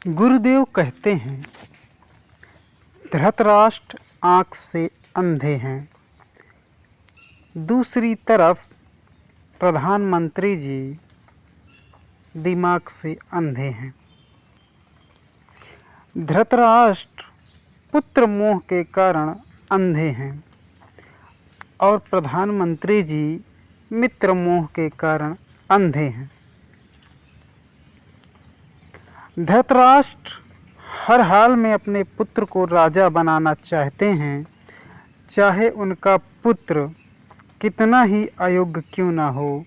गुरुदेव कहते हैं, धृतराष्ट्र आँख से अंधे हैं। दूसरी तरफ प्रधानमंत्री जी दिमाग से अंधे हैं। धृतराष्ट्र पुत्र मोह के कारण अंधे हैं और प्रधानमंत्री जी मित्र मोह के कारण अंधे हैं। धृतराष्ट्र हर हाल में अपने पुत्र को राजा बनाना चाहते हैं, चाहे उनका पुत्र कितना ही अयोग्य क्यों ना हो।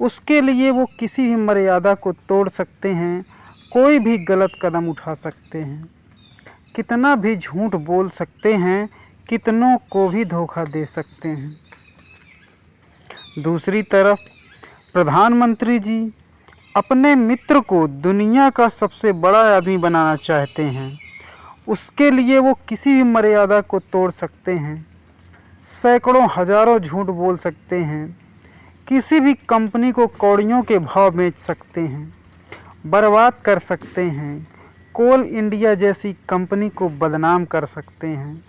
उसके लिए वो किसी भी मर्यादा को तोड़ सकते हैं, कोई भी गलत कदम उठा सकते हैं, कितना भी झूठ बोल सकते हैं, कितनों को भी धोखा दे सकते हैं। दूसरी तरफ प्रधानमंत्री जी अपने मित्र को दुनिया का सबसे बड़ा आदमी बनाना चाहते हैं। उसके लिए वो किसी भी मर्यादा को तोड़ सकते हैं, सैकड़ों हजारों झूठ बोल सकते हैं, किसी भी कंपनी को कौड़ियों के भाव बेच सकते हैं, बर्बाद कर सकते हैं, कोल इंडिया जैसी कंपनी को बदनाम कर सकते हैं।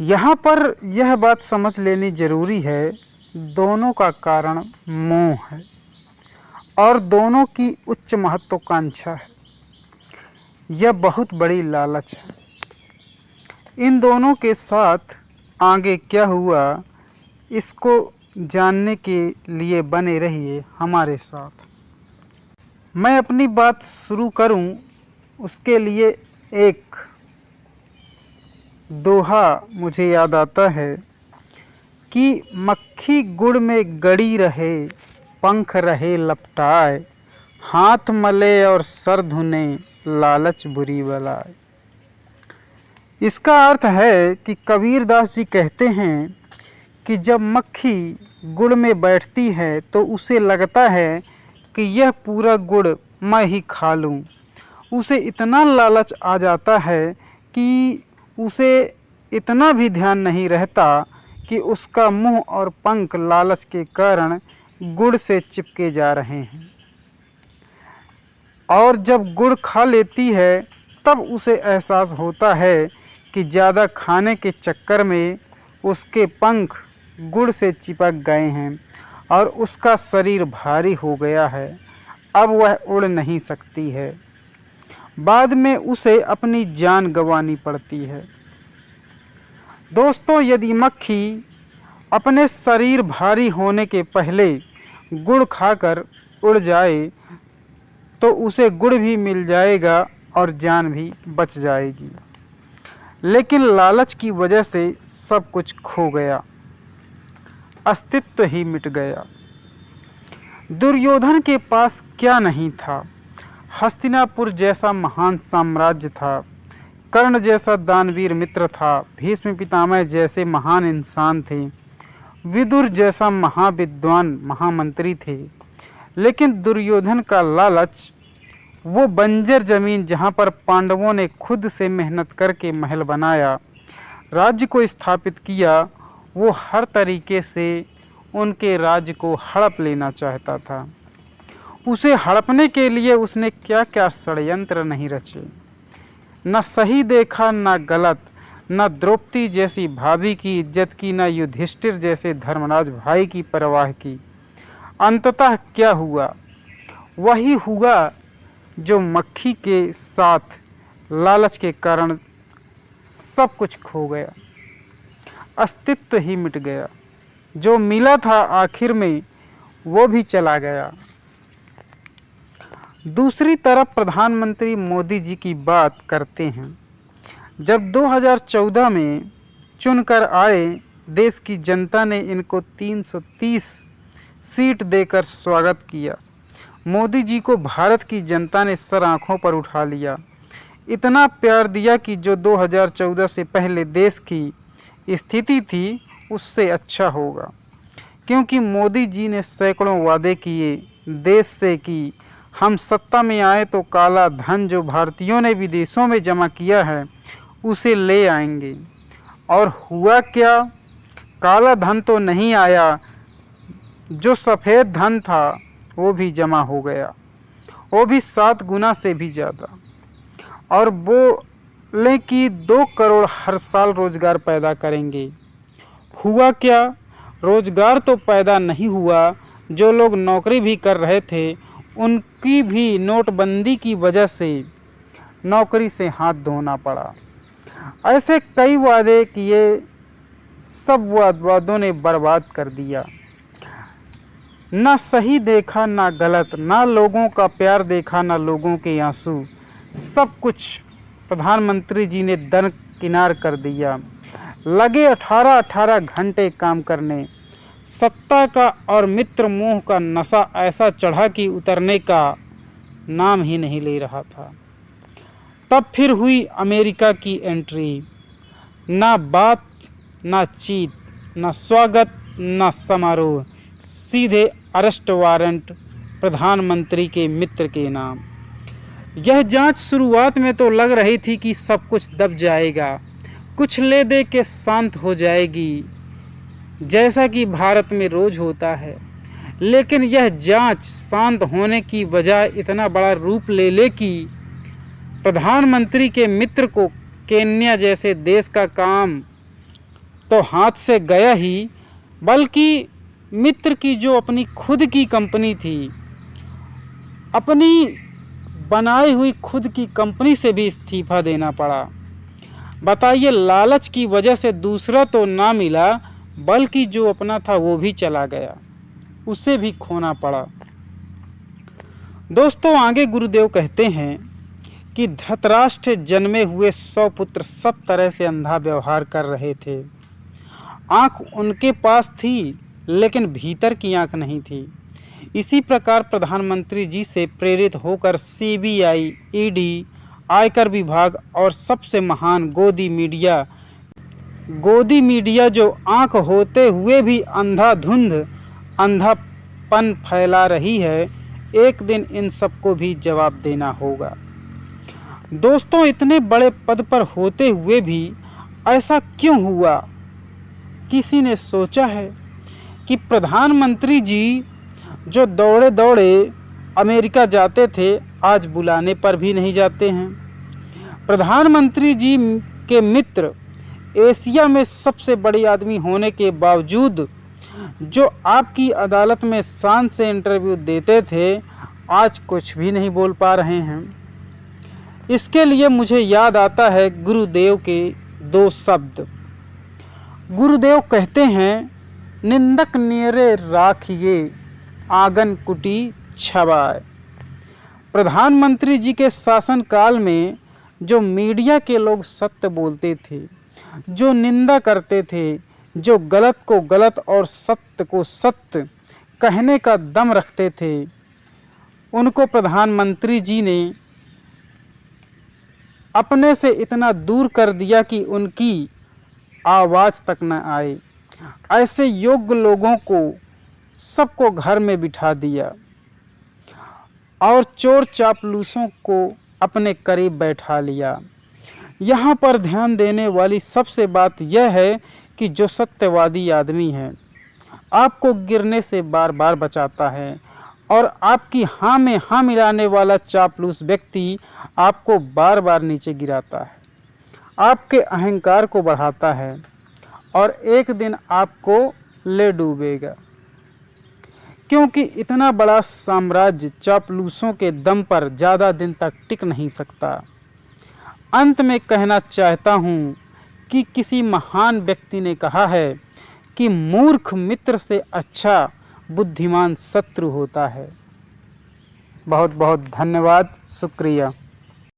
यहाँ पर यह बात समझ लेनी ज़रूरी है, दोनों का कारण मोह है और दोनों की उच्च महत्वाकांक्षा है। यह बहुत बड़ी लालच है। इन दोनों के साथ आगे क्या हुआ, इसको जानने के लिए बने रहिए हमारे साथ। मैं अपनी बात शुरू करूं, उसके लिए एक दोहा मुझे याद आता है कि मक्खी गुड़ में गड़ी रहे, पंख रहे लपटाए, हाथ मले और सर धुने, लालच बुरी बलाए। इसका अर्थ है कि कबीरदास जी कहते हैं कि जब मक्खी गुड़ में बैठती है तो उसे लगता है कि यह पूरा गुड़ मैं ही खा लूं। उसे इतना लालच आ जाता है कि उसे इतना भी ध्यान नहीं रहता कि उसका मुंह और पंख लालच के कारण गुड़ से चिपके जा रहे हैं। और जब गुड़ खा लेती है तब उसे एहसास होता है कि ज़्यादा खाने के चक्कर में उसके पंख गुड़ से चिपक गए हैं और उसका शरीर भारी हो गया है। अब वह उड़ नहीं सकती है। बाद में उसे अपनी जान गंवानी पड़ती है। दोस्तों, यदि मक्खी अपने शरीर भारी होने के पहले गुड़ खाकर उड़ जाए तो उसे गुड़ भी मिल जाएगा और जान भी बच जाएगी। लेकिन लालच की वजह से सब कुछ खो गया, अस्तित्व ही मिट गया। दुर्योधन के पास क्या नहीं था। हस्तिनापुर जैसा महान साम्राज्य था, कर्ण जैसा दानवीर मित्र था, भीष्म पितामह जैसे महान इंसान थे, विदुर जैसा महाविद्वान महामंत्री थे। लेकिन दुर्योधन का लालच, वो बंजर जमीन जहाँ पर पांडवों ने खुद से मेहनत करके महल बनाया, राज्य को स्थापित किया, वो हर तरीके से उनके राज्य को हड़प लेना चाहता था। उसे हड़पने के लिए उसने क्या क्या षड्यंत्र नहीं रचे। न सही देखा न गलत, न द्रौपदी जैसी भाभी की इज्जत की, न युधिष्ठिर जैसे धर्मराज भाई की परवाह की। अंततः क्या हुआ? वही हुआ जो मक्खी के साथ लालच के कारण सब कुछ खो गया, अस्तित्व ही मिट गया। जो मिला था आखिर में वो भी चला गया। दूसरी तरफ प्रधानमंत्री मोदी जी की बात करते हैं। जब 2014 में चुनकर आए, देश की जनता ने इनको 330 सीट देकर स्वागत किया। मोदी जी को भारत की जनता ने सर आँखों पर उठा लिया। इतना प्यार दिया कि जो 2014 से पहले देश की स्थिति थी उससे अच्छा होगा, क्योंकि मोदी जी ने सैकड़ों वादे किए देश से कि हम सत्ता में आए तो काला धन जो भारतीयों ने विदेशों में जमा किया है उसे ले आएंगे। और हुआ क्या? काला धन तो नहीं आया, जो सफ़ेद धन था वो भी जमा हो गया। वो भी 7 गुना से भी ज़्यादा, और बोले कि 2 करोड़ हर साल रोज़गार पैदा करेंगे। हुआ क्या? रोज़गार तो पैदा नहीं हुआ। जो लोग नौकरी भी कर रहे थे उनकी भी नोटबंदी की वजह से नौकरी से हाथ धोना पड़ा। ऐसे कई वादे किए, सब वादों ने बर्बाद कर दिया। ना सही देखा ना गलत, ना लोगों का प्यार देखा ना लोगों के आंसू, सब कुछ प्रधानमंत्री जी ने दरकिनार कर दिया। लगे 18-18 घंटे काम करने। सत्ता का और मित्र मोह का नशा ऐसा चढ़ा कि उतरने का नाम ही नहीं ले रहा था। तब फिर हुई अमेरिका की एंट्री। ना बात ना चीत, ना स्वागत ना समारोह, सीधे अरेस्ट वारंट प्रधानमंत्री के मित्र के नाम। यह जांच शुरुआत में तो लग रही थी कि सब कुछ दब जाएगा, कुछ ले दे के शांत हो जाएगी, जैसा कि भारत में रोज होता है। लेकिन यह जांच शांत होने की बजाय इतना बड़ा रूप ले कि प्रधानमंत्री के मित्र को केन्या जैसे देश का काम तो हाथ से गया ही, बल्कि मित्र की जो अपनी खुद की कंपनी थी, अपनी बनाई हुई खुद की कंपनी से भी इस्तीफा देना पड़ा। बताइए, लालच की वजह से दूसरा तो ना मिला, बल्कि जो अपना था वो भी चला गया, उसे भी खोना पड़ा। दोस्तों, आगे गुरुदेव कहते हैं कि धृतराष्ट्र जन्मे हुए 100 पुत्र सब तरह से अंधा व्यवहार कर रहे थे। आँख उनके पास थी, लेकिन भीतर की आँख नहीं थी। इसी प्रकार प्रधानमंत्री जी से प्रेरित होकर CBI, ED, आयकर विभाग और सबसे महान गोदी मीडिया जो आँख होते हुए भी अंधापन फैला रही है, एक दिन इन सबको भी जवाब देना होगा। दोस्तों, इतने बड़े पद पर होते हुए भी ऐसा क्यों हुआ? किसी ने सोचा है कि प्रधानमंत्री जी जो दौड़े दौड़े अमेरिका जाते थे, आज बुलाने पर भी नहीं जाते हैं। प्रधानमंत्री जी के मित्र एशिया में सबसे बड़े आदमी होने के बावजूद जो आपकी अदालत में शान से इंटरव्यू देते थे, आज कुछ भी नहीं बोल पा रहे हैं। इसके लिए मुझे याद आता है गुरुदेव के 2 शब्द। गुरुदेव कहते हैं, निंदक नियरे राखिए आंगन कुटी छवाए। प्रधानमंत्री जी के शासनकाल में जो मीडिया के लोग सत्य बोलते थे, जो निंदा करते थे, जो गलत को गलत और सत्य को सत्य कहने का दम रखते थे, उनको प्रधानमंत्री जी ने अपने से इतना दूर कर दिया कि उनकी आवाज़ तक न आए। ऐसे योग्य लोगों को सबको घर में बिठा दिया और चोर चापलूसों को अपने करीब बैठा लिया। यहाँ पर ध्यान देने वाली सबसे बात यह है कि जो सत्यवादी आदमी है, आपको गिरने से बार बार बचाता है, और आपकी हाँ में हाँ मिलाने वाला चापलूस व्यक्ति आपको बार बार नीचे गिराता है, आपके अहंकार को बढ़ाता है और एक दिन आपको ले डूबेगा। क्योंकि इतना बड़ा साम्राज्य चापलूसों के दम पर ज़्यादा दिन तक टिक नहीं सकता। अंत में कहना चाहता हूँ कि किसी महान व्यक्ति ने कहा है कि मूर्ख मित्र से अच्छा बुद्धिमान शत्रु होता है। बहुत बहुत धन्यवाद, शुक्रिया।